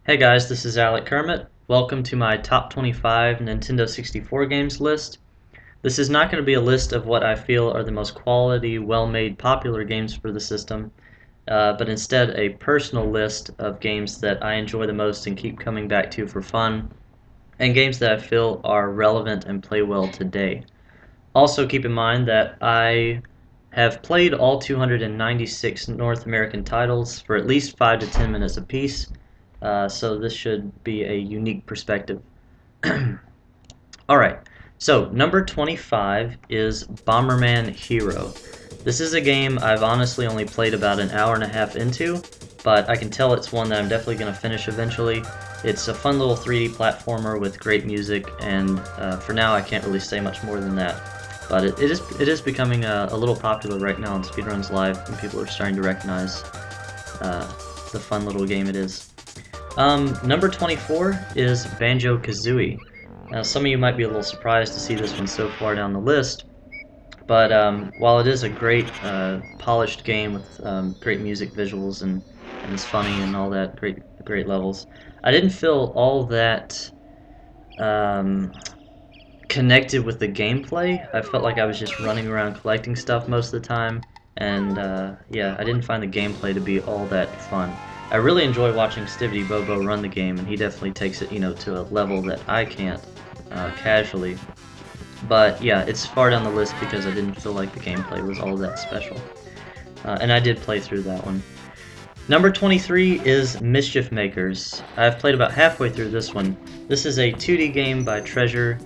Hey guys, this is Aleckermit. Welcome to my top 25 Nintendo 64 games list. This is not going to be a list of what I feel are the most quality, well-made, popular games for the system, but instead a personal list of games that I enjoy the most and keep coming back to for fun, and games that I feel are relevant and play well today. Also keep in mind that I have played all 296 North American titles for at least 5 to 10 minutes apiece, so this should be a unique perspective. Alright, so number 25 is Bomberman Hero. This is a game I've honestly only played about an hour and a half into, but I can tell it's one that I'm definitely going to finish eventually. It's a fun little 3D platformer with great music, and for now I can't really say much more than that. But it is becoming a little popular right now on Speedruns Live, and people are starting to recognize the fun little game it is. Number 24 is Banjo-Kazooie. Now, some of you might be a little surprised to see this one so far down the list, but while it is a great, polished game with great music, visuals, and it's funny and all that, great levels, I didn't feel all that connected with the gameplay. I felt like I was just running around collecting stuff most of the time, and yeah, I didn't find the gameplay to be all that fun. I really enjoy watching Stivity Bobo run the game, and he definitely takes it, to a level that I can't casually. But yeah, it's far down the list because I didn't feel like the gameplay was all that special. And I did play through that one. Number 23 is Mischief Makers. I've played about halfway through this one. This is a 2D game by Treasure.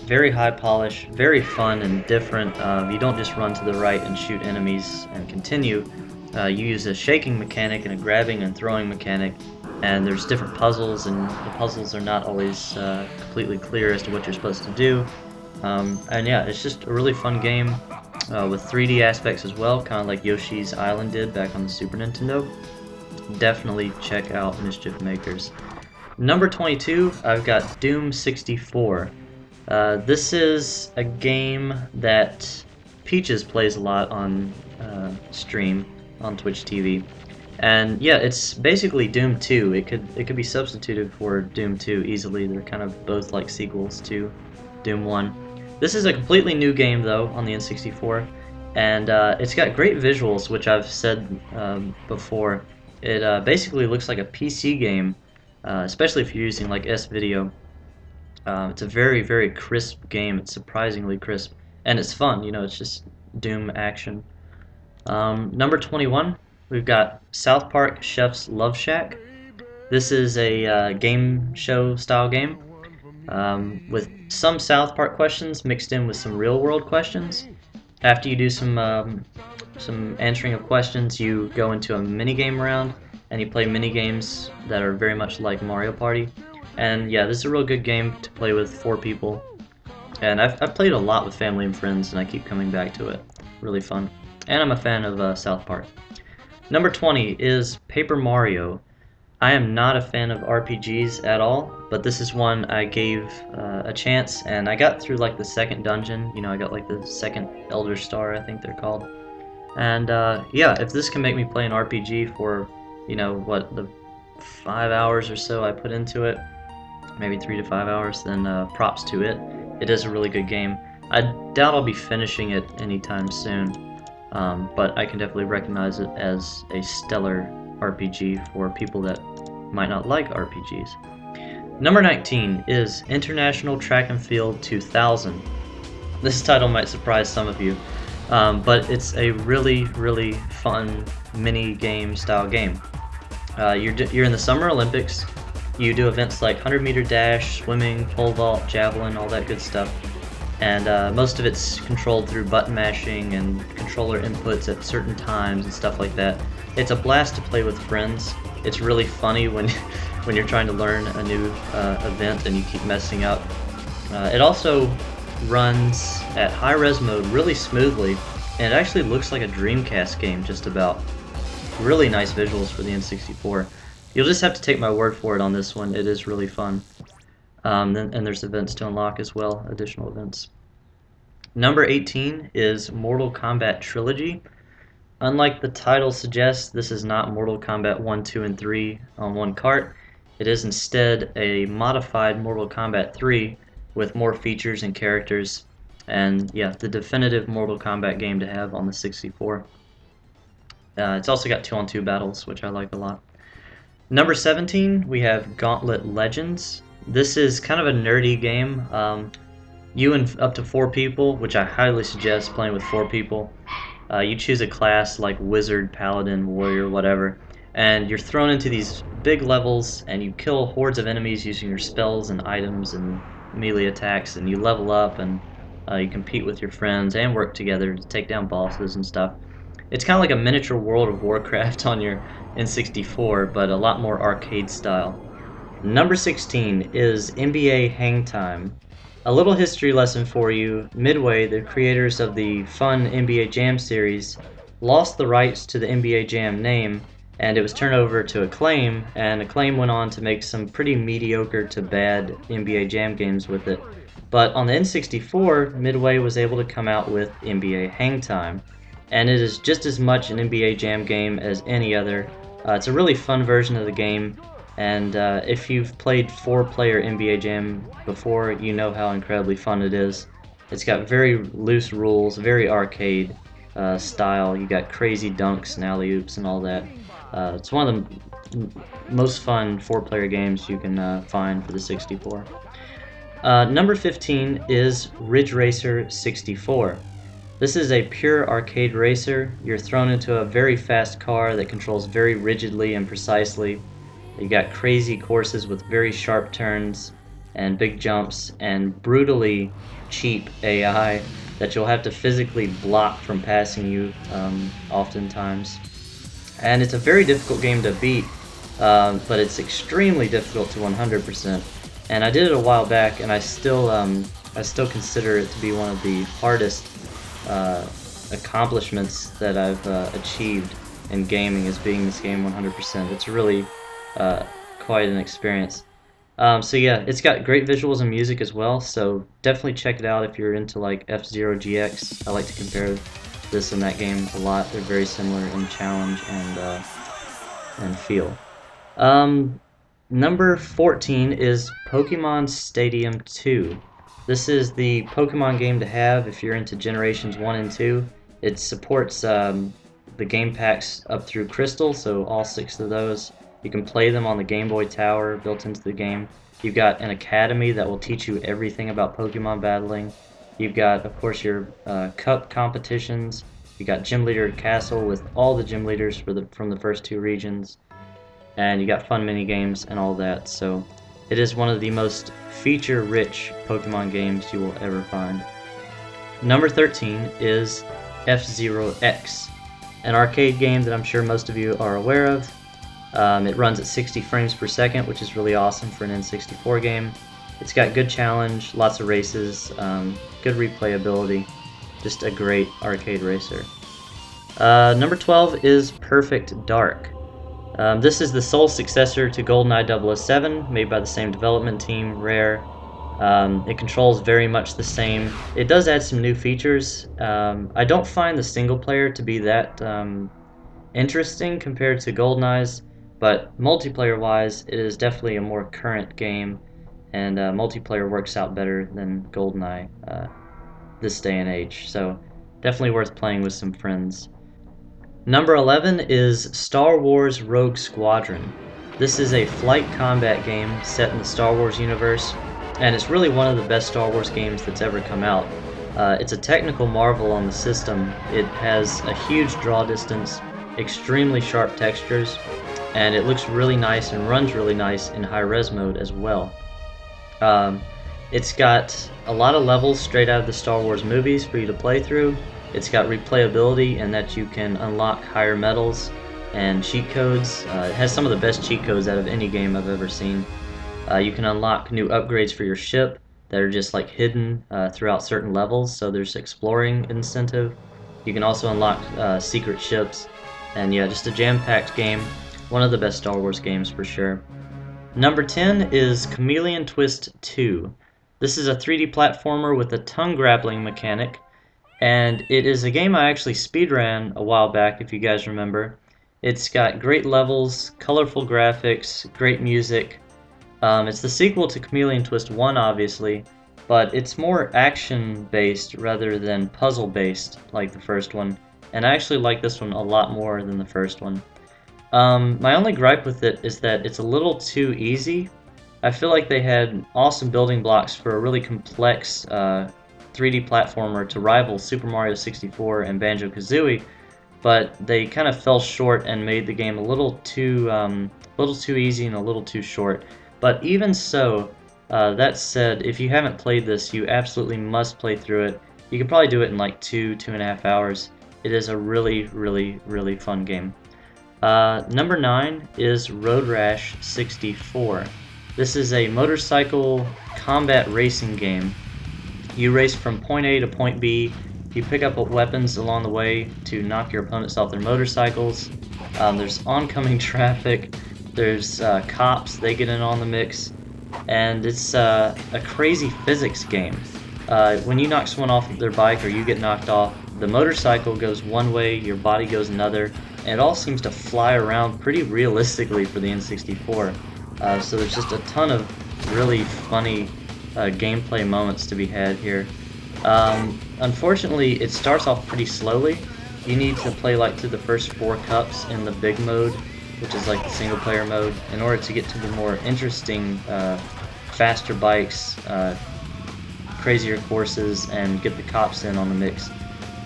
Very high polish, very fun and different. You don't just run to the right and shoot enemies and continue. You use a shaking mechanic and a grabbing and throwing mechanic, and there's different puzzles, and the puzzles are not always completely clear as to what you're supposed to do. And yeah, it's just a really fun game with 3D aspects as well, kind of like Yoshi's Island did back on the Super Nintendo. Definitely check out Mischief Makers. Number 22, I've got Doom 64. This is a game that Peaches plays a lot on stream on Twitch TV, and yeah, it's basically Doom 2. It could be substituted for Doom 2 easily. They're kind of both like sequels to Doom 1. This is a completely new game though on the N64, and it's got great visuals, which I've said before. It basically looks like a PC game, especially if you're using like S-Video. It's a very crisp game. It's surprisingly crisp, and it's fun. It's just Doom action. Number 21, we've got South Park Chef's Love Shack. This is a game show style game with some South Park questions mixed in with some real world questions. After you do some answering of questions, you go into a mini game round and you play mini games that are very much like Mario Party. And yeah, this is a real good game to play with 4 people. And I've played a lot with family and friends, and I keep coming back to it. Really fun. And I'm a fan of South Park. Number 20 is Paper Mario. I am not a fan of RPGs at all, but this is one I gave a chance, and I got through like the second dungeon. I got like the second Elder Star, I think they're called. And yeah, if this can make me play an RPG for, what, the 5 hours or so I put into it, maybe 3 to 5 hours, then props to it. It is a really good game. I doubt I'll be finishing it anytime soon. But I can definitely recognize it as a stellar RPG for people that might not like RPGs. Number 19 is International Track and Field 2000. This title might surprise some of you, but it's a really fun mini game style game. You're in the Summer Olympics. You do events like 100-meter dash, swimming, pole vault, javelin, all that good stuff. And most of it's controlled through button mashing and controller inputs at certain times and stuff like that. It's a blast to play with friends. It's really funny when you're trying to learn a new event and you keep messing up. It also runs at high-res mode really smoothly, and it actually looks like a Dreamcast game just about. Really nice visuals for the N64. You'll just have to take my word for it on this one. It is really fun. And there's events to unlock as well, additional events. Number 18 is Mortal Kombat Trilogy. Unlike the title suggests, this is not Mortal Kombat 1, 2, and 3 on one cart. It is instead a modified Mortal Kombat 3 with more features and characters, and yeah, the definitive Mortal Kombat game to have on the 64. It's also got 2-on-2 battles, which I like a lot. Number 17, we have Gauntlet Legends. This is kind of a nerdy game. You and up to 4 people, which I highly suggest playing with 4 people. You choose a class like Wizard, Paladin, Warrior, whatever, and you're thrown into these big levels and you kill hordes of enemies using your spells and items and melee attacks, and you level up, and you compete with your friends and work together to take down bosses and stuff. It's kind of like a miniature World of Warcraft on your N64, but a lot more arcade style. Number 16 is NBA Hang Time. A little history lesson for you. Midway, the creators of the fun NBA Jam series, lost the rights to the NBA Jam name, and it was turned over to Acclaim, and Acclaim went on to make some pretty mediocre to bad NBA Jam games with it. But on the N64, Midway was able to come out with NBA Hang Time, and it is just as much an NBA Jam game as any other. It's a really fun version of the game, and if you've played 4-player NBA Jam before, you know how incredibly fun it is. It's got very loose rules, very arcade style. You got crazy dunks and alley-oops and all that. It's one of the most fun 4-player games you can find for the 64. Number 15 is Ridge Racer 64. This is a pure arcade racer. You're thrown into a very fast car that controls very rigidly and precisely. You got crazy courses with very sharp turns and big jumps and brutally cheap AI that you'll have to physically block from passing you oftentimes. And it's a very difficult game to beat, but it's extremely difficult to 100%. And I did it a while back, and I still consider it to be one of the hardest accomplishments that I've achieved in gaming, is being this game 100%. It's really quite an experience. So yeah, it's got great visuals and music as well, so definitely check it out if you're into like F-Zero GX. I like to compare this and that game a lot. They're very similar in challenge and feel. Number 14 is Pokemon Stadium 2. This is the Pokemon game to have if you're into Generations 1 and 2. It supports the game packs up through Crystal, so all 6 of those. You can play them on the Game Boy Tower built into the game. You've got an academy that will teach you everything about Pokemon battling. You've got, of course, your cup competitions. You got Gym Leader Castle with all the gym leaders from the first 2 regions. And you got fun mini games and all that. So it is one of the most feature-rich Pokemon games you will ever find. Number 13 is F-Zero X, an arcade game that I'm sure most of you are aware of. It runs at 60 frames per second, which is really awesome for an N64 game. It's got good challenge, lots of races, good replayability, just a great arcade racer. Number 12 is Perfect Dark. This is the sole successor to GoldenEye 007, made by the same development team, Rare. It controls very much the same. It does add some new features. I don't find the single player to be that interesting compared to GoldenEye's, but multiplayer-wise, it is definitely a more current game, and multiplayer works out better than GoldenEye this day and age. So definitely worth playing with some friends. Number 11 is Star Wars Rogue Squadron. This is a flight combat game set in the Star Wars universe, and it's really one of the best Star Wars games that's ever come out. It's a technical marvel on the system. It has a huge draw distance, extremely sharp textures, and it looks really nice and runs really nice in high-res mode as well. It's got a lot of levels straight out of the Star Wars movies for you to play through. It's got replayability in that you can unlock higher medals and cheat codes. It has some of the best cheat codes out of any game I've ever seen. You can unlock new upgrades for your ship that are just like hidden throughout certain levels, so there's exploring incentive. You can also unlock secret ships, and yeah, just a jam-packed game. One of the best Star Wars games for sure. Number 10 is Chameleon Twist 2. This is a 3D platformer with a tongue grappling mechanic, and it is a game I actually speedran a while back, if you guys remember. It's got great levels, colorful graphics, great music, It's the sequel to Chameleon Twist 1, obviously, but it's more action-based rather than puzzle-based like the first one, and I actually like this one a lot more than the first one. My only gripe with it is that it's a little too easy. I feel like they had awesome building blocks for a really complex 3D platformer to rival Super Mario 64 and Banjo-Kazooie, but they kind of fell short and made the game a little too easy and a little too short. But even so, that said, if you haven't played this, you absolutely must play through it. You could probably do it in like 2.5 hours. It is a really, really, really fun game. Number 9 is Road Rash 64. This is a motorcycle combat racing game. You race from point A to point B. You pick up weapons along the way to knock your opponents off their motorcycles. There's oncoming traffic. There's cops. They get in on the mix. And it's a crazy physics game. When you knock someone off of their bike or you get knocked off, the motorcycle goes one way, your body goes another, and it all seems to fly around pretty realistically for the N64. So there's just a ton of really funny gameplay moments to be had here. Unfortunately, it starts off pretty slowly. You need to play like to the first 4 cups in the big mode, which is like the single player mode, in order to get to the more interesting, faster bikes, crazier courses, and get the cops in on the mix.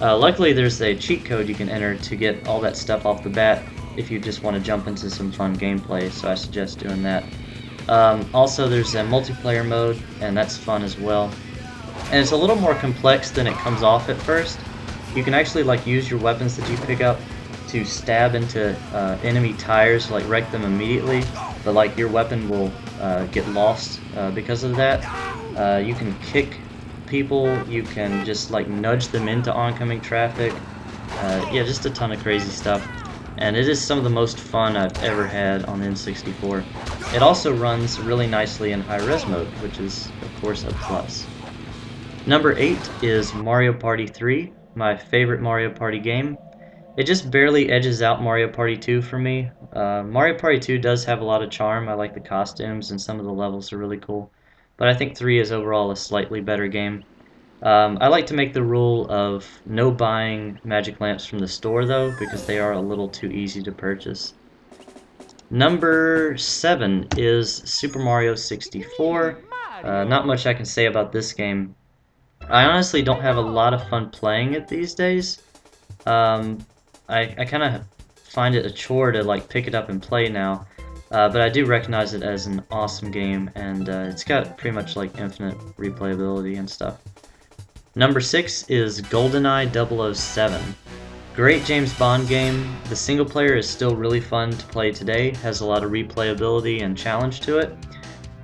Luckily, there's a cheat code you can enter to get all that stuff off the bat if you just want to jump into some fun gameplay, so I suggest doing that. Also, there's a multiplayer mode, and that's fun as well. And it's a little more complex than it comes off at first. You can actually like use your weapons that you pick up to stab into enemy tires, like wreck them immediately, but like your weapon will get lost because of that. You can kick people, you can just like nudge them into oncoming traffic. Yeah, just a ton of crazy stuff. And it is some of the most fun I've ever had on the N64. It also runs really nicely in high-res mode, which is, of course, a plus. Number 8 is Mario Party 3, my favorite Mario Party game. It just barely edges out Mario Party 2 for me. Mario Party 2 does have a lot of charm. I like the costumes and some of the levels are really cool. But I think 3 is overall a slightly better game. I like to make the rule of no buying magic lamps from the store though, because they are a little too easy to purchase. Number 7 is Super Mario 64. Not much I can say about this game. I honestly don't have a lot of fun playing it these days. I kind of find it a chore to like pick it up and play now. But I do recognize it as an awesome game, and it's got pretty much like infinite replayability and stuff. Number 6 is GoldenEye 007. Great James Bond game. The single player is still really fun to play today, has a lot of replayability and challenge to it.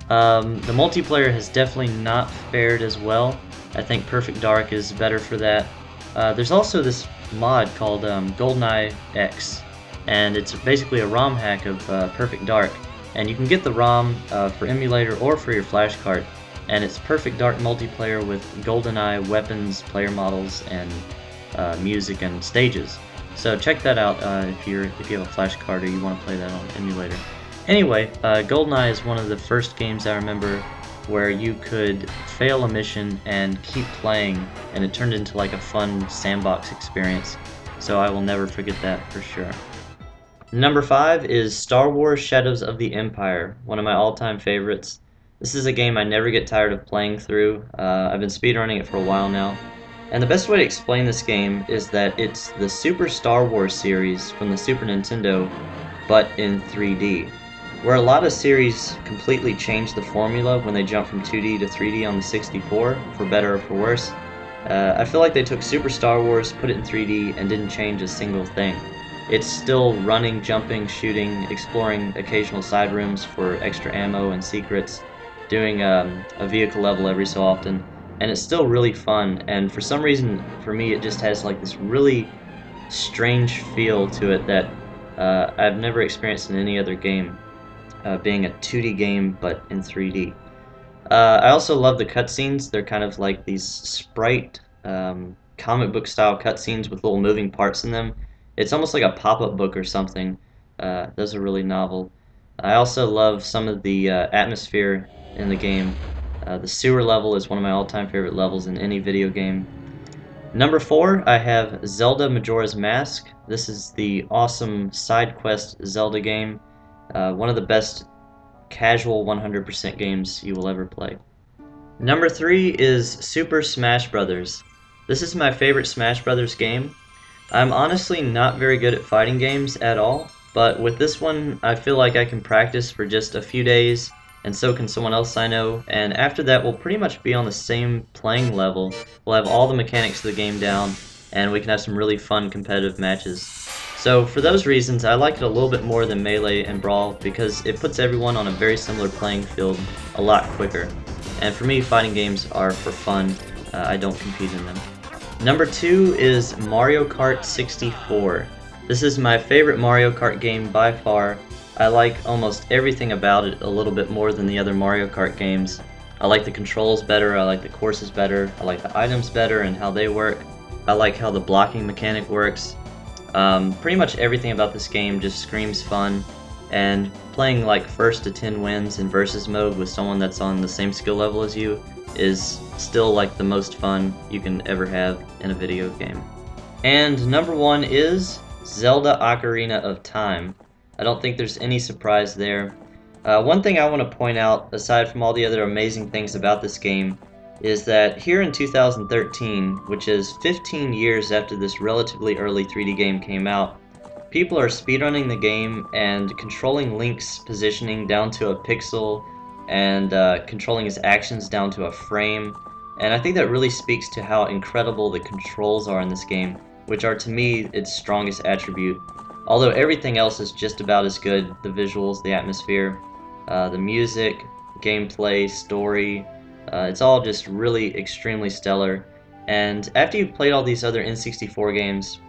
The multiplayer has definitely not fared as well. I think Perfect Dark is better for that. There's also this mod called GoldenEye X, and it's basically a ROM hack of Perfect Dark. And you can get the ROM for emulator or for your flash card. And it's Perfect Dark multiplayer with GoldenEye weapons, player models, and music and stages. So check that out if you have a flash card or you want to play that on emulator. Anyway, GoldenEye is one of the first games I remember where you could fail a mission and keep playing, and it turned into like a fun sandbox experience. So I will never forget that for sure. Number 5 is Star Wars Shadows of the Empire, one of my all-time favorites. This is a game I never get tired of playing through. I've been speedrunning it for a while now. And the best way to explain this game is that it's the Super Star Wars series from the Super Nintendo, but in 3D. Where a lot of series completely change the formula when they jump from 2D to 3D on the 64, for better or for worse, I feel like they took Super Star Wars, put it in 3D, and didn't change a single thing. It's still running, jumping, shooting, exploring occasional side rooms for extra ammo and secrets, doing a vehicle level every so often, and it's still really fun. And for some reason, for me, it just has like this really strange feel to it that I've never experienced in any other game, being a 2D game but in 3D. I also love the cutscenes. They're kind of like these sprite comic book style cutscenes with little moving parts in them. It's almost like a pop-up book or something. Those are really novel. I also love some of the atmosphere in the game. The sewer level is one of my all-time favorite levels in any video game. Number 4, I have Zelda Majora's Mask. This is the awesome side quest Zelda game. One of the best casual 100% games you will ever play. Number 3 is Super Smash Bros. This is my favorite Smash Bros. Game. I'm honestly not very good at fighting games at all, but with this one I feel like I can practice for just a few days, and so can someone else I know, and after that we'll pretty much be on the same playing level. We'll have all the mechanics of the game down, and we can have some really fun competitive matches. So for those reasons, I like it a little bit more than Melee and Brawl because it puts everyone on a very similar playing field a lot quicker. And for me, fighting games are for fun. I don't compete in them. Number 2 is Mario Kart 64. This is my favorite Mario Kart game by far. I like almost everything about it a little bit more than the other Mario Kart games. I like the controls better, I like the courses better, I like the items better and how they work. I like how the blocking mechanic works. Pretty much everything about this game just screams fun, and playing like first to 10 wins in versus mode with someone that's on the same skill level as you is still like the most fun you can ever have in a video game. And number 1 is Zelda Ocarina of Time. I don't think there's any surprise there. One thing I want to point out, aside from all the other amazing things about this game, is that here in 2013, which is 15 years after this relatively early 3D game came out, people are speedrunning the game and controlling Link's positioning down to a pixel and controlling his actions down to a frame. And I think that really speaks to how incredible the controls are in this game, which are to me its strongest attribute. Although everything else is just about as good, the visuals, the atmosphere, the music, gameplay, story, it's all just really extremely stellar. And after you've played all these other N64 games,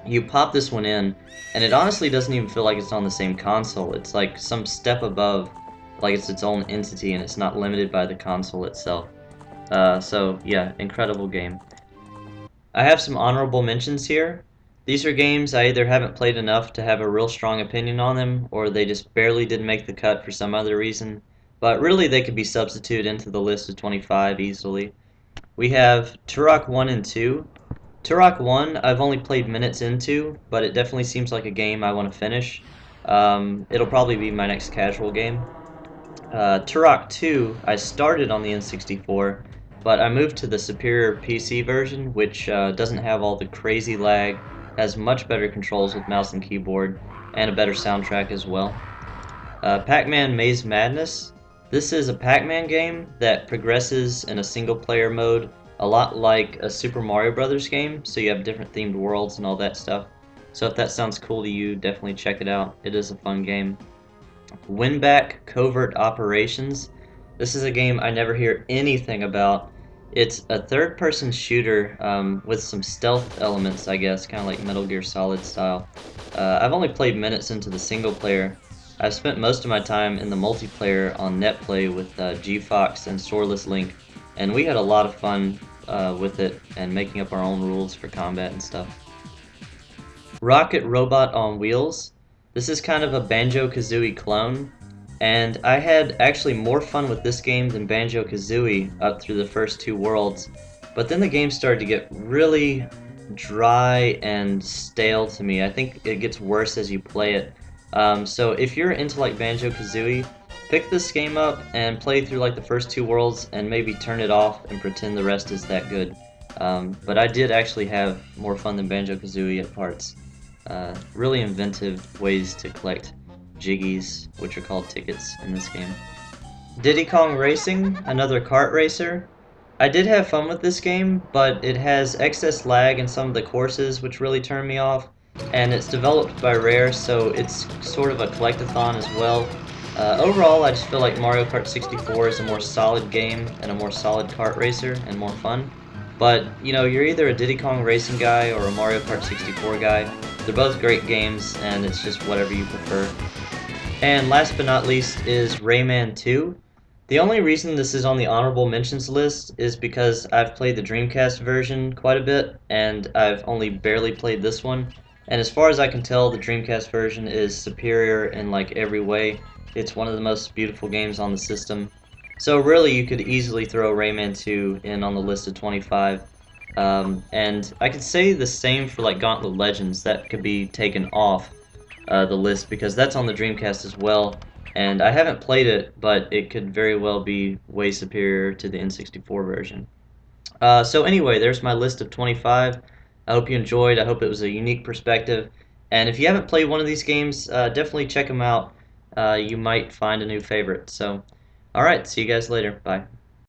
you pop this one in, and it honestly doesn't even feel like it's on the same console. It's like some step above, like it's its own entity and it's not limited by the console itself. So yeah, incredible game. I have some honorable mentions here. These are games I either haven't played enough to have a real strong opinion on them, or they just barely didn't make the cut for some other reason. But really they could be substituted into the list of 25 easily. We have Turok 1 and 2. Turok 1 I've only played minutes into, but it definitely seems like a game I want to finish. It'll probably be my next casual game. Turok 2 I started on the N64, but I moved to the superior PC version, which doesn't have all the crazy lag, has much better controls with mouse and keyboard, and a better soundtrack as well. PacMan Maze Madness. This is a PacMan game that progresses in a single-player mode, a lot like a Super Mario Bros. Game, so you have different themed worlds and all that stuff. So if that sounds cool to you, definitely check it out. It is a fun game. Winback Covert Operations. This is a game I never hear anything about. It's a third-person shooter with some stealth elements, I guess, kind of like Metal Gear Solid style. I've only played minutes into the single player. I've spent most of my time in the multiplayer on NetPlay with G-Fox and Swordless Link, and we had a lot of fun with it and making up our own rules for combat and stuff. Rocket Robot on Wheels. This is kind of a Banjo-Kazooie clone, and I had actually more fun with this game than Banjo-Kazooie up through the first 2 worlds, but then the game started to get really dry and stale to me. I think it gets worse as you play it. So if you're into like Banjo-Kazooie, pick this game up and play through like the first 2 worlds and maybe turn it off and pretend the rest is that good. But I did actually have more fun than Banjo-Kazooie at parts. Really inventive ways to collect jiggies, which are called tickets in this game. Diddy Kong Racing, another kart racer. I did have fun with this game, but it has excess lag in some of the courses, which really turned me off. And it's developed by Rare, so it's sort of a collectathon as well. Overall, I just feel like Mario Kart 64 is a more solid game and a more solid kart racer and more fun. But, you know, you're either a Diddy Kong Racing guy or a Mario Kart 64 guy. They're both great games, and it's just whatever you prefer. And last but not least is Rayman 2. The only reason this is on the honorable mentions list is because I've played the Dreamcast version quite a bit, and I've only barely played this one. And as far as I can tell, the Dreamcast version is superior in like every way. It's one of the most beautiful games on the system. So really, you could easily throw Rayman 2 in on the list of 25. And I could say the same for like Gauntlet Legends. That could be taken off the list because that's on the Dreamcast as well. And I haven't played it, but it could very well be way superior to the N64 version. So anyway, there's my list of 25. I hope you enjoyed. I hope it was a unique perspective. And if you haven't played one of these games, definitely check them out. You might find a new favorite. So, all right, see you guys later. Bye.